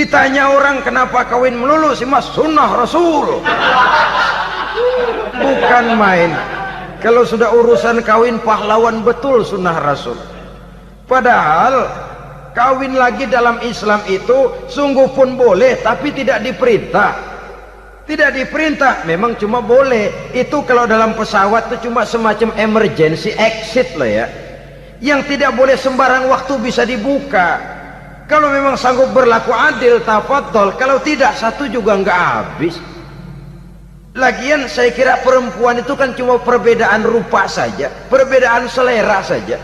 Ditanya orang kenapa kawin melulu, sih mas sunnah Rasul. Bukan main. Kalau sudah urusan kawin pahlawan betul sunnah Rasul. Padahal kawin lagi dalam Islam itu sungguh pun boleh, tapi tidak diperintah. Tidak diperintah, memang cuma boleh. Itu kalau dalam pesawat itu cuma semacam emergency exit loh ya. Yang tidak boleh sembarang waktu bisa dibuka. Kalau memang sanggup berlaku adil, tafadhol. Kalau tidak, satu juga nggak habis. Lagian saya kira perempuan itu kan cuma perbedaan rupa saja, perbedaan selera saja.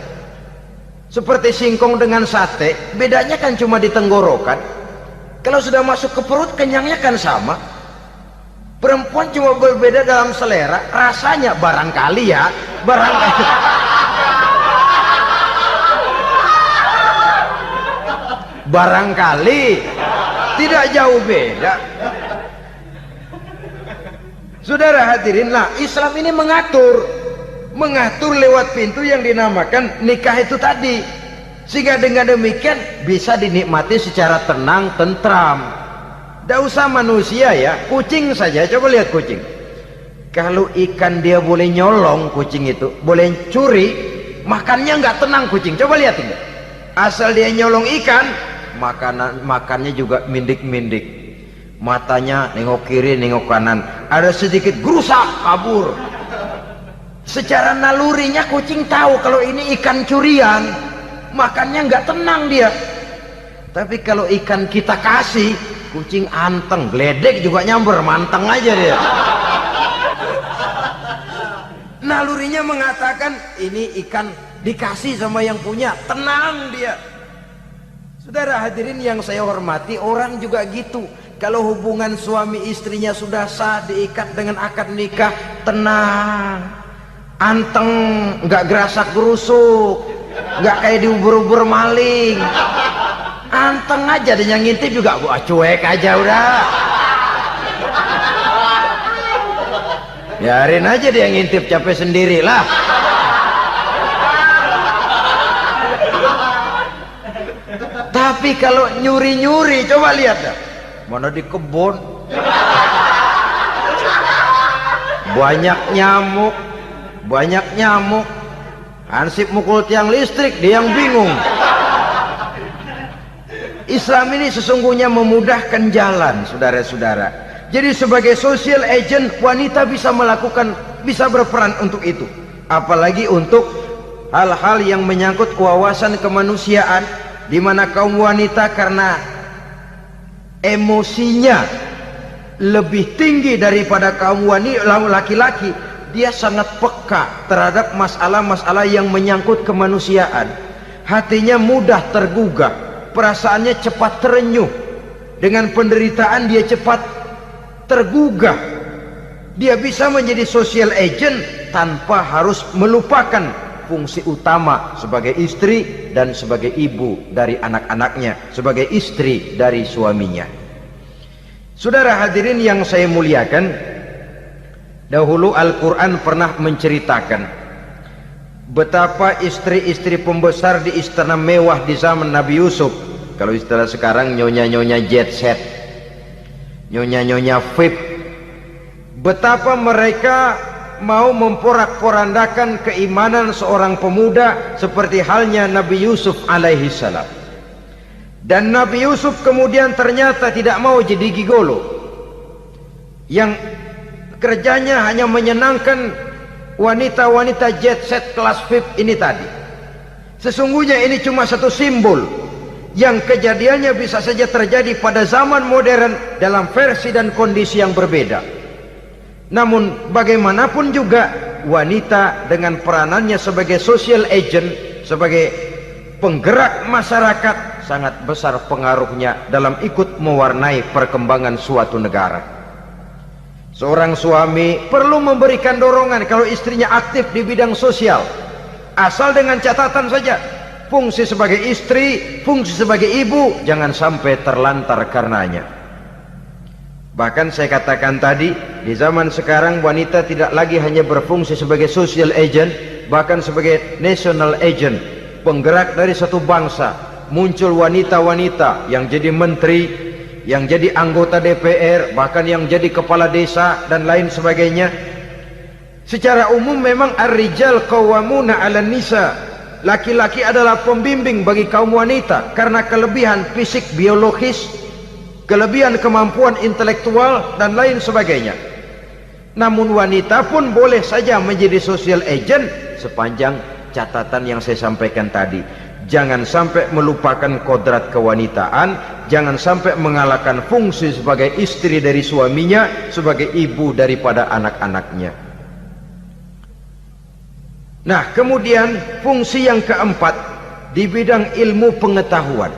Seperti singkong dengan sate, bedanya kan cuma di tenggorokan. Kalau sudah masuk ke perut, kenyangnya kan sama. Perempuan cuma berbeda dalam selera, rasanya barangkali ya, barangkali. Barangkali tidak jauh beda. Saudara hadirinlah, Islam ini mengatur lewat pintu yang dinamakan nikah itu tadi, sehingga dengan demikian bisa dinikmati secara tenang, tentram. Tidak usah manusia ya, kucing saja. Coba lihat kucing. Kalau ikan dia boleh nyolong, kucing itu boleh curi, makannya nggak tenang kucing. Coba lihat ini. Asal dia nyolong ikan, makannya juga mindik-mindik, matanya nengok kiri nengok kanan, ada sedikit gerusak kabur. Secara nalurinya kucing tahu kalau ini ikan curian, makannya nggak tenang dia. Tapi kalau ikan kita kasih, kucing anteng, geledek juga nyamber, manteng aja dia. Nalurinya mengatakan ini ikan dikasih sama yang punya, tenang dia. Saudara hadirin yang saya hormati, orang juga gitu. Kalau hubungan suami istrinya sudah sah, diikat dengan akad nikah, tenang, anteng, nggak gerasak gerusuk, nggak kayak diubur-ubur maling, anteng aja. Dan yang ngintip juga wah cuek aja udah. Biarin aja dia ngintip, capek sendirilah. Tapi kalau nyuri-nyuri, coba lihat dah. Mana di kebun banyak nyamuk, hansip mukul tiang listrik, dia yang bingung. Islam ini sesungguhnya memudahkan jalan, saudara-saudara. Jadi sebagai social agent, wanita bisa berperan untuk itu. Apalagi untuk hal-hal yang menyangkut kewawasan kemanusiaan, di mana kaum wanita karena emosinya lebih tinggi daripada kaum laki-laki, dia sangat peka terhadap masalah-masalah yang menyangkut kemanusiaan. Hatinya mudah tergugah, perasaannya cepat terenyuh, dengan penderitaan dia cepat tergugah. Dia bisa menjadi social agent tanpa harus melupakan fungsi utama sebagai istri dan sebagai ibu dari anak-anaknya, sebagai istri dari suaminya. Saudara hadirin yang saya muliakan, dahulu Al-Quran pernah menceritakan betapa istri-istri pembesar di istana mewah di zaman Nabi Yusuf. Kalau istilah sekarang nyonya-nyonya jet set, nyonya-nyonya VIP, betapa mereka mau memporak-porandakan keimanan seorang pemuda seperti halnya Nabi Yusuf alaihi salam. Dan Nabi Yusuf kemudian ternyata tidak mau jadi gigolo yang kerjanya hanya menyenangkan wanita-wanita jet set kelas VIP ini tadi. Sesungguhnya ini cuma satu simbol yang kejadiannya bisa saja terjadi pada zaman modern dalam versi dan kondisi yang berbeda. Namun bagaimanapun juga wanita dengan peranannya sebagai social agent, sebagai penggerak masyarakat, sangat besar pengaruhnya dalam ikut mewarnai perkembangan suatu negara. Seorang suami perlu memberikan dorongan kalau istrinya aktif di bidang sosial, asal dengan catatan saja, fungsi sebagai istri, fungsi sebagai ibu jangan sampai terlantar karenanya. Bahkan saya katakan tadi, di zaman sekarang wanita tidak lagi hanya berfungsi sebagai social agent, bahkan sebagai national agent, penggerak dari satu bangsa. Muncul wanita-wanita yang jadi menteri, yang jadi anggota DPR, bahkan yang jadi kepala desa dan lain sebagainya. Secara umum memang ar-rijal qawwamuna 'alan nisa. Laki-laki adalah pembimbing bagi kaum wanita karena kelebihan fisik biologis, kelebihan kemampuan intelektual dan lain sebagainya. Namun wanita pun boleh saja menjadi social agent sepanjang catatan yang saya sampaikan tadi. Jangan sampai melupakan kodrat kewanitaan, jangan sampai mengalahkan fungsi sebagai istri dari suaminya, sebagai ibu daripada anak-anaknya. Nah, kemudian fungsi yang keempat di bidang ilmu pengetahuan.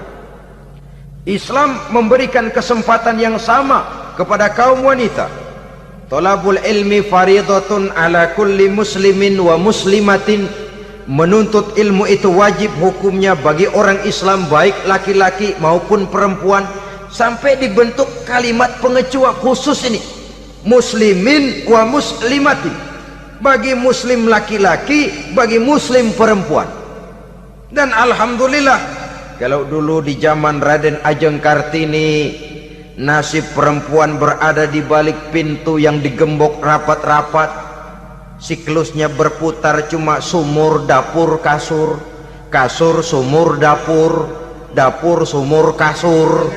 Islam memberikan kesempatan yang sama kepada kaum wanita. Thalabul ilmi faridatun ala kulli muslimin wa muslimatin. Menuntut ilmu itu wajib hukumnya bagi orang Islam, baik laki-laki maupun perempuan. Sampai dibentuk kalimat pengecua khusus ini, muslimin wa muslimatin, bagi muslim laki-laki, bagi muslim perempuan. Dan alhamdulillah, kalau dulu di zaman Raden Ajeng Kartini nasib perempuan berada di balik pintu yang digembok rapat-rapat, siklusnya berputar cuma sumur, dapur, kasur, kasur, sumur, dapur, dapur, sumur, kasur.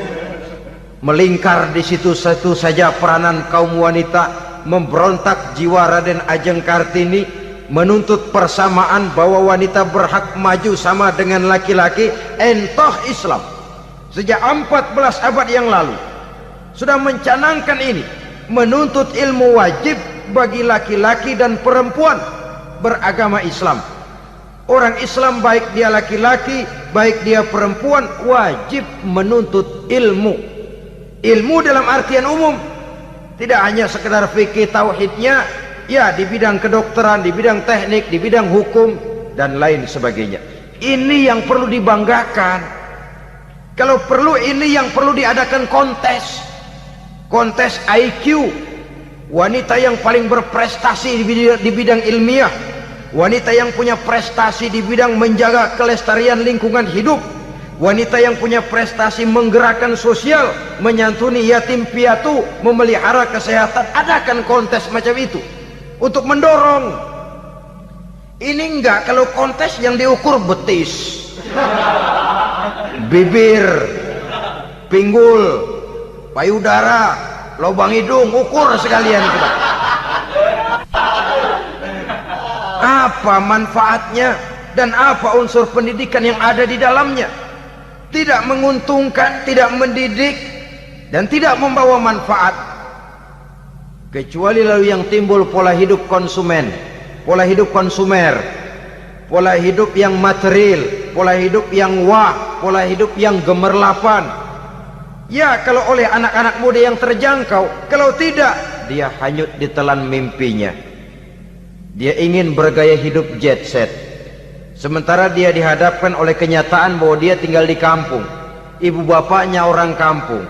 Melingkar di situ satu saja peranan kaum wanita. Memberontak jiwa Raden Ajeng Kartini, menuntut persamaan bahwa wanita berhak maju sama dengan laki-laki. Entah Islam sejak 14 abad yang lalu sudah mencanangkan ini, menuntut ilmu wajib bagi laki-laki dan perempuan beragama Islam. Orang Islam baik dia laki-laki, baik dia perempuan, wajib menuntut ilmu. Ilmu dalam artian umum, tidak hanya sekedar fikih tauhidnya, ya di bidang kedokteran, di bidang teknik, di bidang hukum dan lain sebagainya. Ini yang perlu dibanggakan. Kalau perlu, ini yang perlu diadakan kontes, kontes IQ. Wanita yang paling berprestasi di bidang ilmiah, wanita yang punya prestasi di bidang menjaga kelestarian lingkungan hidup, wanita yang punya prestasi menggerakkan sosial, menyantuni yatim piatu, memelihara kesehatan. Adakan kontes macam itu untuk mendorong. Ini enggak, kalau kontes yang diukur betis, bibir, pinggul, payudara, lubang hidung, ukur sekalian kita. Apa manfaatnya dan apa unsur pendidikan yang ada di dalamnya? Tidak menguntungkan, tidak mendidik, dan tidak membawa manfaat. Kecuali lalu yang timbul pola hidup konsumen, pola hidup konsumer, pola hidup yang material, pola hidup yang wah, pola hidup yang gemerlapan. Ya, kalau oleh anak-anak muda yang terjangkau. Kalau tidak, dia hanyut ditelan mimpinya. Dia ingin bergaya hidup jet set, sementara dia dihadapkan oleh kenyataan bahwa dia tinggal di kampung, ibu bapaknya orang kampung,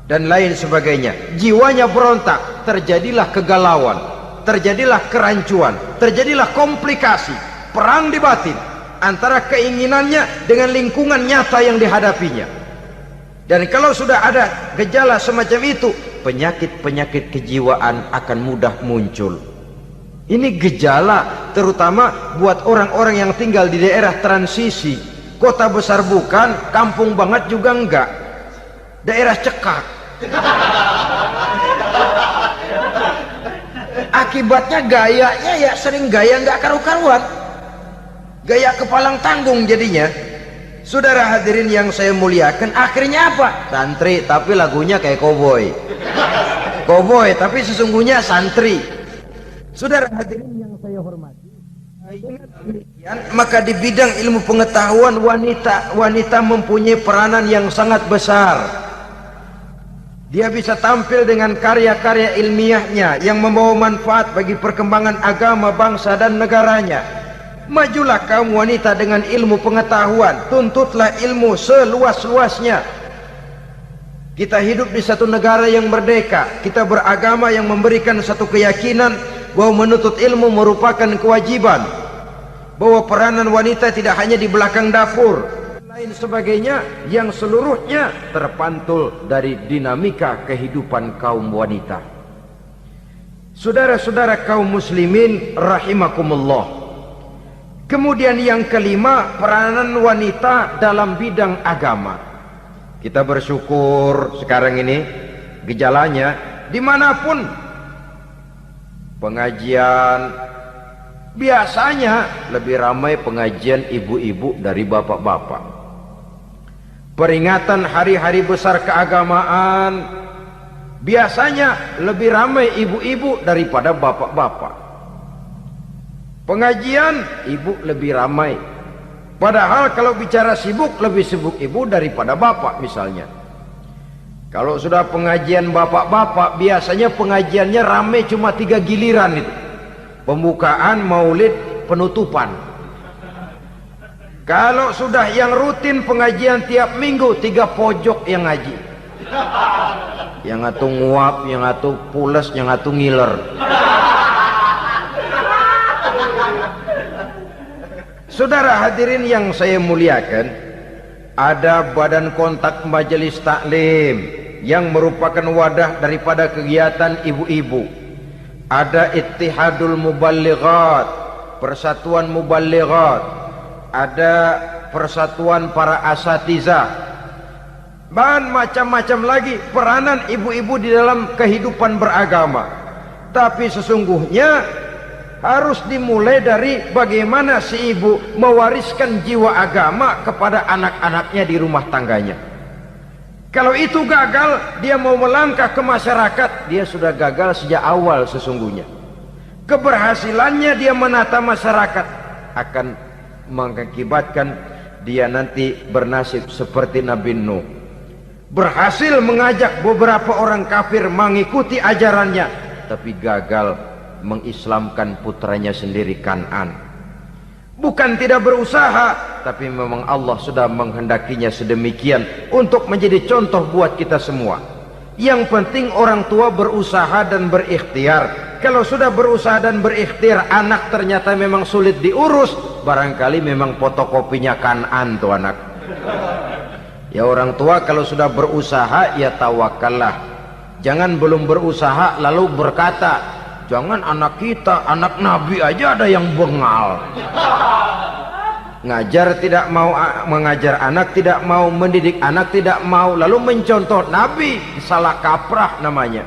dan lain sebagainya. Jiwanya berontak, terjadilah kegalauan, terjadilah kerancuan, terjadilah komplikasi, perang di batin antara keinginannya dengan lingkungan nyata yang dihadapinya. Dan kalau sudah ada gejala semacam itu, penyakit-penyakit kejiwaan akan mudah muncul. Ini gejala terutama buat orang-orang yang tinggal di daerah transisi. Kota besar bukan, kampung banget juga enggak, daerah cekak. Akibatnya gayanya ya sering gaya enggak karu-karuan, gaya kepalang tanggung jadinya. Saudara hadirin yang saya muliakan, akhirnya apa? Santri tapi lagunya kayak koboi, koboi tapi sesungguhnya santri. Saudara hadirin yang saya hormati, dengan demikian maka di bidang ilmu pengetahuan wanita mempunyai peranan yang sangat besar. Dia bisa tampil dengan karya-karya ilmiahnya yang membawa manfaat bagi perkembangan agama, bangsa dan negaranya. Majulah kaum wanita dengan ilmu pengetahuan, tuntutlah ilmu seluas-luasnya. Kita hidup di satu negara yang merdeka, kita beragama yang memberikan satu keyakinan bahwa menuntut ilmu merupakan kewajiban, bahwa peranan wanita tidak hanya di belakang dapur, lain sebagainya yang seluruhnya terpantul dari dinamika kehidupan kaum wanita. Saudara-saudara kaum muslimin rahimakumullah. Kemudian yang kelima, peranan wanita dalam bidang agama. Kita bersyukur sekarang ini gejalanya dimanapun pengajian, biasanya lebih ramai pengajian ibu-ibu dari bapak-bapak. Peringatan hari-hari besar keagamaan, biasanya lebih ramai ibu-ibu daripada bapak-bapak. Pengajian, ibu lebih ramai. Padahal kalau bicara sibuk, lebih sibuk ibu daripada bapak misalnya. Kalau sudah pengajian bapak-bapak, biasanya pengajiannya ramai cuma 3 giliran itu. Pembukaan, maulid, penutupan. Kalau sudah yang rutin pengajian tiap minggu, 3 pojok yang ngaji. Yang atu nguap, yang atu pules, yang atu ngiler. Saudara hadirin yang saya muliakan, ada badan kontak majelis taklim yang merupakan wadah daripada kegiatan ibu-ibu. Ada Ittihadul Muballighat, Persatuan Muballighat, ada Persatuan Para Asatizah, dan macam-macam lagi peranan ibu-ibu di dalam kehidupan beragama. Tapi sesungguhnya harus dimulai dari bagaimana si ibu mewariskan jiwa agama kepada anak-anaknya di rumah tangganya. Kalau itu gagal, dia mau melangkah ke masyarakat, dia sudah gagal sejak awal sesungguhnya. Keberhasilannya dia menata masyarakat akan mengakibatkan dia nanti bernasib seperti Nabi Nuh. Berhasil mengajak beberapa orang kafir mengikuti ajarannya, tapi gagal mengislamkan putranya sendiri Kan'an. Bukan tidak berusaha, tapi memang Allah sudah menghendakinya sedemikian untuk menjadi contoh buat kita semua. Yang penting orang tua berusaha dan berikhtiar. Kalau sudah berusaha dan berikhtiar, anak ternyata memang sulit diurus, barangkali memang fotokopinya Kan'an tuh anak. Ya orang tua kalau sudah berusaha, ya tawakallah. Jangan belum berusaha lalu berkata, jangan anak kita, anak Nabi aja ada yang bengal. Ngajar tidak mau, mengajar anak tidak mau, mendidik anak tidak mau, lalu mencontoh Nabi, salah kaprah namanya.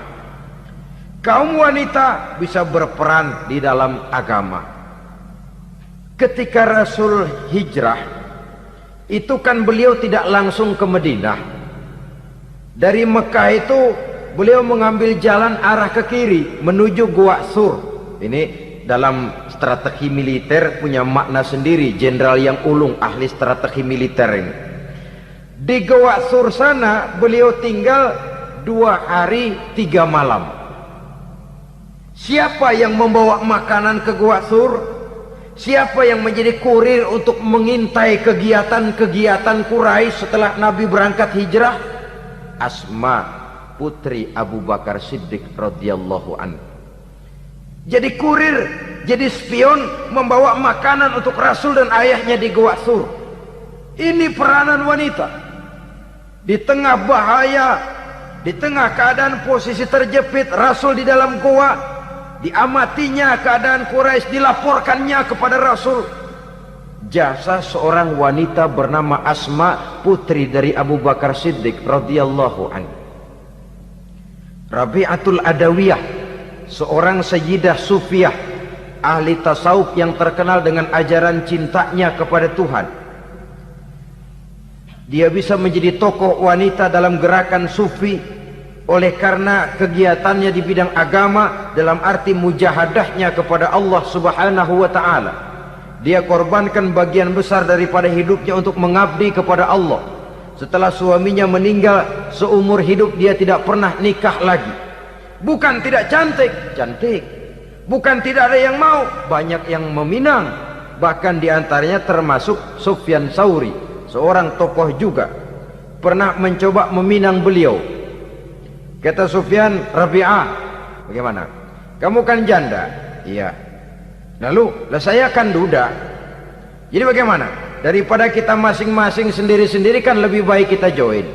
Kaum wanita bisa berperan di dalam agama. Ketika Rasul hijrah, itu kan beliau tidak langsung ke Madinah. Dari Mekah itu beliau mengambil jalan arah ke kiri menuju Gua Sur. Ini dalam strategi militer punya makna sendiri. Jenderal yang ulung, ahli strategi militer ini. Di Gua Sur sana beliau tinggal 2 hari 3 malam. Siapa yang membawa makanan ke Gua Sur? Siapa yang menjadi kurir untuk mengintai kegiatan-kegiatan Quraisy setelah Nabi berangkat hijrah? Asma, putri Abu Bakar Siddiq radhiyallahu anhu. Jadi kurir, jadi spion, membawa makanan untuk Rasul dan ayahnya di Gua Sur. Ini peranan wanita. Di tengah bahaya, di tengah keadaan posisi terjepit, Rasul di dalam gua, diamatinya keadaan Quraisy, dilaporkannya kepada Rasul. Jasa seorang wanita bernama Asma, putri dari Abu Bakar Siddiq radhiyallahu anhu. Rabi'atul Adawiyah, seorang sayyidah sufiyah, ahli tasawuf yang terkenal dengan ajaran cintanya kepada Tuhan. Dia bisa menjadi tokoh wanita dalam gerakan sufi oleh karena kegiatannya di bidang agama dalam arti mujahadahnya kepada Allah Subhanahu wa taala. Dia korbankan bagian besar daripada hidupnya untuk mengabdi kepada Allah. Setelah suaminya meninggal, seumur hidup dia tidak pernah nikah lagi. Bukan tidak cantik, cantik. Bukan tidak ada yang mau, banyak yang meminang. Bahkan diantaranya termasuk Sufyan Tsauri, seorang tokoh juga, pernah mencoba meminang beliau. Kata Sufyan, Rabi'ah, bagaimana? Kamu kan janda? Iya. Lalu, lah saya kan duda. Jadi bagaimana? Daripada kita masing-masing sendiri-sendiri kan lebih baik kita join.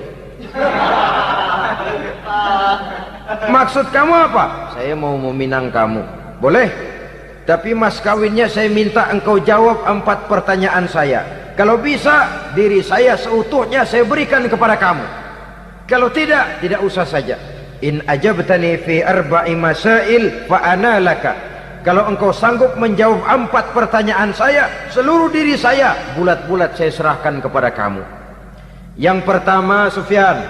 Maksud kamu apa? Saya mau meminang kamu. Boleh. Tapi mas kawinnya saya minta engkau jawab 4 pertanyaan saya. Kalau bisa, diri saya seutuhnya saya berikan kepada kamu. Kalau tidak, tidak usah saja. In ajabtani fi 4 masail fa ana laka. Kalau engkau sanggup menjawab 4 pertanyaan saya, seluruh diri saya bulat-bulat saya serahkan kepada kamu. Yang pertama, Sufyan,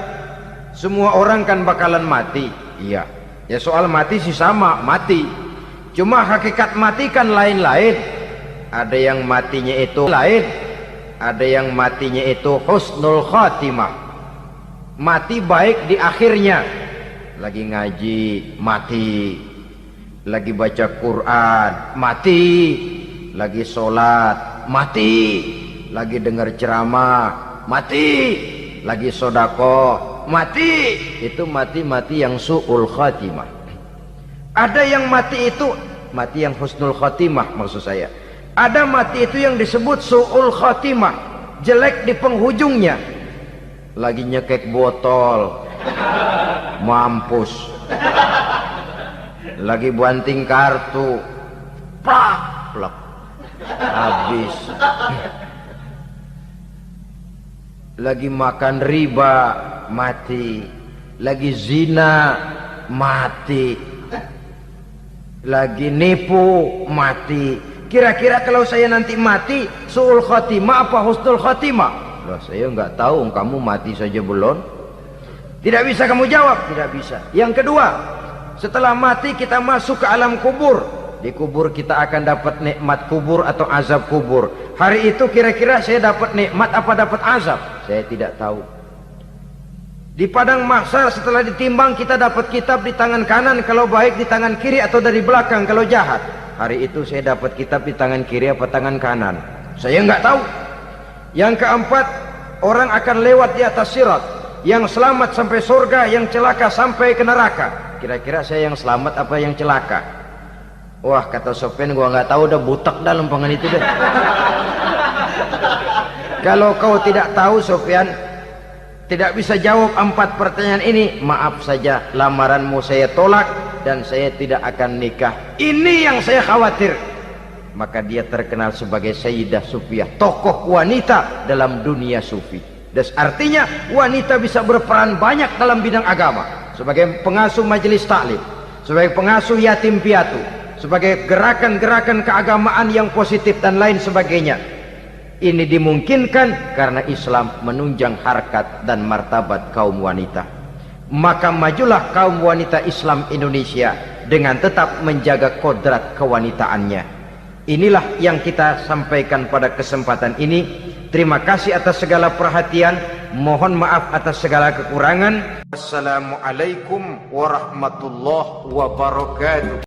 semua orang kan bakalan mati. Iya. Ya soal mati sih sama, mati. Cuma hakikat mati kan lain-lain. Ada yang matinya itu lain, ada yang matinya itu husnul khatimah. Mati baik di akhirnya. Lagi ngaji, mati. Lagi baca Quran, mati. Lagi sholat, mati. Lagi dengar ceramah, mati. Lagi sodako, mati. Itu mati-mati yang su'ul khatimah. Ada yang mati itu mati yang husnul khatimah, maksud saya. Ada mati itu yang disebut su'ul khatimah, jelek di penghujungnya. Lagi nyekek botol, mampus. Lagi banting kartu, plak plak, habis. Lagi makan riba, mati. Lagi zina, mati. Lagi nipu, mati. Kira-kira kalau saya nanti mati, su'ul khatimah apa husnul khatimah? Loh, saya nggak tahu, kamu mati saja belum. Tidak bisa kamu jawab, tidak bisa. Yang kedua, setelah mati kita masuk ke alam kubur. Di kubur kita akan dapat nikmat kubur atau azab kubur. Hari itu kira-kira saya dapat nikmat apa dapat azab? Saya tidak tahu. Di padang mahsyar setelah ditimbang kita dapat kitab di tangan kanan kalau baik, di tangan kiri atau dari belakang kalau jahat. Hari itu saya dapat kitab di tangan kiri apa tangan kanan? Saya nggak tahu. Yang keempat, orang akan lewat di atas sirat. Yang selamat sampai surga, yang celaka sampai ke neraka. Kira-kira saya yang selamat apa yang celaka? Wah, kata Sofyan, gua nggak tahu, udah butek dah lempengan itu deh. Kalau kau tidak tahu, Sofyan, tidak bisa jawab 4 pertanyaan ini, maaf saja, lamaranmu saya tolak dan saya tidak akan nikah. Ini yang saya khawatir. Maka dia terkenal sebagai Sayyidah Sufiyah, tokoh wanita dalam dunia sufi. Dan artinya wanita bisa berperan banyak dalam bidang agama, sebagai pengasuh majelis taklim, sebagai pengasuh yatim piatu, sebagai gerakan-gerakan keagamaan yang positif dan lain sebagainya. Ini dimungkinkan karena Islam menunjang harkat dan martabat kaum wanita. Maka majulah kaum wanita Islam Indonesia dengan tetap menjaga kodrat kewanitaannya. Inilah yang kita sampaikan pada kesempatan ini. Terima kasih atas segala perhatian. Mohon maaf atas segala kekurangan. Assalamualaikum warahmatullahi wabarakatuh.